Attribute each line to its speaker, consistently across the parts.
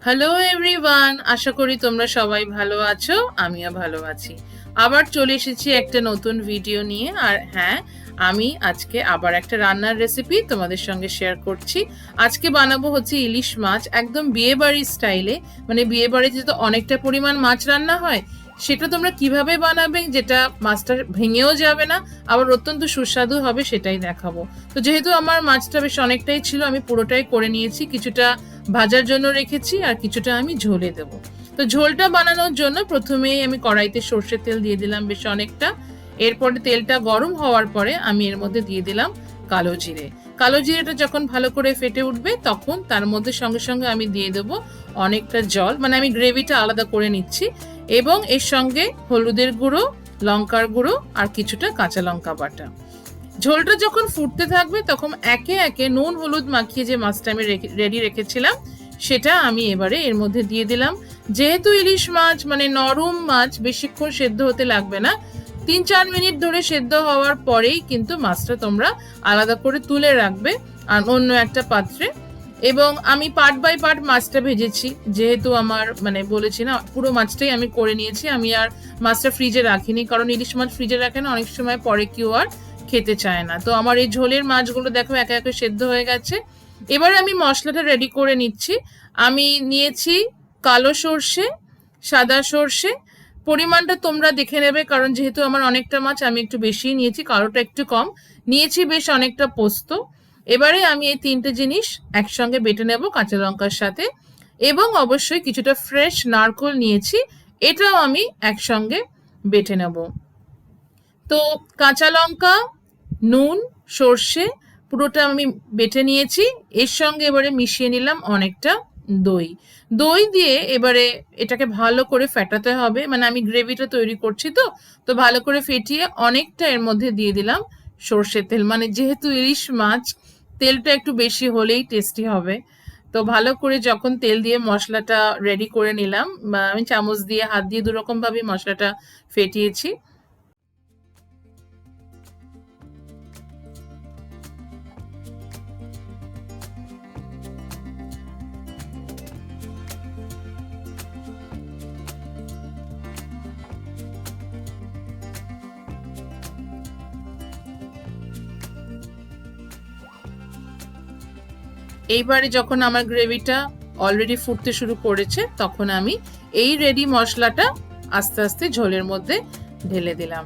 Speaker 1: Hello everyone, আশা করি তোমরা সবাই ভালো আছো। আমিও ভালো আছি। আবার চলে এসেছি একটা নতুন ভিডিও নিয়ে। আর হ্যাঁ, আমি আজকে আবার একটা রান্নার রেসিপি তোমাদের সঙ্গে শেয়ার করছি। আজকে বানাবো হচ্ছে ইলিশ মাছ, একদম বিয়ে বাড়ির স্টাইলে। মানে বিয়ে বাড়িতে তো অনেকটা পরিমাণ মাছ রান্না হয়, সেটা তোমরা কিভাবে বানাবে যেটা মাছটা ভেঙেও যাবে না, আবার অত্যন্ত সুস্বাদু হবে, সেটাই দেখাবো। তো যেহেতু আমার মাছটা বেশ অনেকটাই ছিল, আমি পুরোটাই করে নিয়েছি। কিছুটা ভাজার জন্য রেখেছি আর কিছুটা আমি ঝোলে দেব। তো ঝোলটা বানানোর জন্য প্রথমেই আমি কড়াইতে সর্ষের তেল দিয়ে দিলাম বেশ অনেকটা। এরপরে তেলটা গরম হওয়ার পরে আমি এর মধ্যে দিয়ে দিলাম কালো জিরে। কালো জিরেটা যখন ভালো করে ফেটে উঠবে তখন তার মধ্যে সঙ্গে সঙ্গে আমি দিয়ে দেব অনেকটা জল, মানে আমি গ্রেভিটা আলাদা করে নিচ্ছি। এবং এর সঙ্গে হলুদের গুঁড়ো, লঙ্কার গুঁড়ো আর কিছুটা কাঁচা লঙ্কা বাটা। ঝোলটা যখন ফুটতে থাকবে তখন একে একে নুন হলুদ মাখিয়ে যে মাছটা আমি রেডি রেখেছিলাম সেটা আমি এবারে এর মধ্যে দিয়ে দিলাম। যেহেতু ইলিশ মাছ মানে নরম মাছ, বেশিক্ষণ সেদ্ধ হতে লাগবে না, 3-4 মিনিট ধরে সেদ্ধ হওয়ার পরেই কিন্তু মাছটা তোমরা আলাদা করে তুলে রাখবে আর অন্য একটা পাত্রে। এবং আমি পার্ট বাই পার্ট মাছটা ভেজেছি, যেহেতু আমার মানে বলেছি না পুরো মাছটাই আমি করে নিয়েছি। আমি আর মাছটা ফ্রিজে রাখিনি, কারণ ইলিশ মাছ ফ্রিজে রাখে না, অনেক সময় পরে কেউ আর খেতে চায় না। তো আমার এই ঝোলের মাছগুলো দেখো একে একে সেদ্ধ হয়ে গেছে। এবারে আমি মশলাটা রেডি করে নিচ্ছি। আমি নিয়েছি কালো সর্ষে, সাদা সর্ষে, পরিমাণটা তোমরা দেখে নেবে, কারণ যেহেতু আমার অনেকটা মাছ আমি একটু বেশিই নিয়েছি, কালোটা একটু কম নিয়েছি। বেশ অনেকটা পোস্ত। এবারে আমি এই তিনটে জিনিস একসঙ্গে বেটে নেব কাঁচা লঙ্কার সাথে। এবং অবশ্যই কিছুটা ফ্রেশ নারকোল নিয়েছি, এটাও আমি একসঙ্গে বেটে নেব। তো কাঁচা লঙ্কা, নুন, সর্ষে পুরোটা আমি বেটে নিয়েছি। এর সঙ্গে এবারে মিশিয়ে নিলাম অনেকটা দই। দই দিয়ে এবারে এটাকে ভালো করে ফেটাতে হবে, মানে আমি গ্রেভিটা তৈরি করছি। তো তো ভালো করে ফেটিয়ে অনেকটা এর মধ্যে দিয়ে দিলাম সর্ষের তেল, মানে যেহেতু ইলিশ মাছ তেলটা একটু বেশি হলেই টেস্টি হবে। তো ভালো করে যখন তেল দিয়ে মশলাটা রেডি করে নিলাম, আমি চামচ দিয়ে হাত দিয়ে দুরকম ভাবে মশলাটা ফেটিয়েছি। এইবারে যখন আমার গ্রেভিটা অলরেডি ফুটতে শুরু করেছে তখন আমি এই রেডি মশলাটা আস্তে আস্তে ঝোলের মধ্যে ঢেলে দিলাম।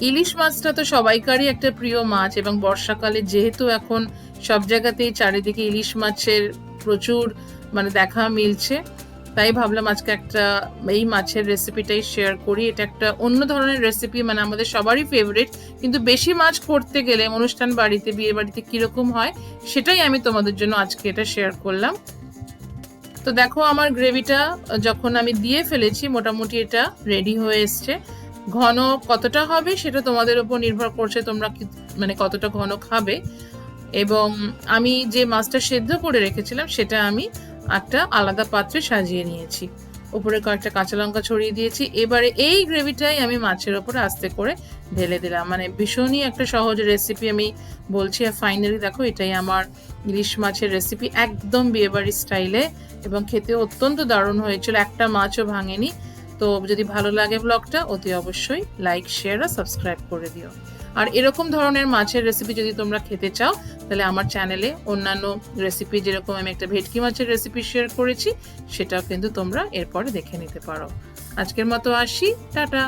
Speaker 1: ইলিশ মাছটা তো সবাইকারই একটা প্রিয় মাছ, এবং বর্ষাকালে যেহেতু এখন সব জায়গাতেই চারিদিকে ইলিশ মাছের প্রচুর মানে দেখা মিলছে, তাই ভাবলাম আজকে একটা এই মাছের রেসিপিটাই শেয়ার করি। এটা একটা অন্য ধরনের রেসিপি, মানে আমাদের সবারই ফেভারিট, কিন্তু বেশি মাছ করতে গেলে অনুষ্ঠান বাড়িতে, বিয়ে বাড়িতে কিরকম হয় সেটাই আমি তোমাদের জন্য আজকে এটা শেয়ার করলাম। তো দেখো আমার গ্রেভিটা যখন আমি দিয়ে ফেলেছি মোটামুটি এটা রেডি হয়ে এসছে। ঘন কতটা হবে সেটা তোমাদের উপর নির্ভর করছে, তোমরা কি মানে কতটা ঘন খাবে। এবং আমি যে মাছটা সেদ্ধ করে রেখেছিলাম সেটা আমি একটা আলাদা পাত্রে সাজিয়ে নিয়েছি, উপরে কয়েকটা কাঁচা লঙ্কা ছড়িয়ে দিয়েছি। এবারে এই গ্রেভিটাই আমি মাছের ওপরে আস্তে করে ঢেলে দিলাম। মানে ভীষণই একটা সহজ রেসিপি আমি বলছি। আর ফাইনালি দেখো এটাই আমার ইলিশ মাছের রেসিপি, একদম বিয়েবাড়ির স্টাইলে, এবং খেতে অত্যন্ত দারুণ হয়েছিল, একটা মাছও ভাঙেনি। তো যদি ভালো লাগে ব্লগটা অতি অবশ্যই লাইক, শেয়ার আর সাবস্ক্রাইব করে দিও। আর এরকম ধরনের মাছের রেসিপি যদি তোমরা খেতে চাও তাহলে আমার চ্যানেলে অন্যান্য রেসিপি, যেরকম আমি একটা ভেটকি মাছের রেসিপি শেয়ার করেছি, সেটাও কিন্তু তোমরা এরপরে দেখে নিতে পারো। আজকের মতো আসি, টাটা।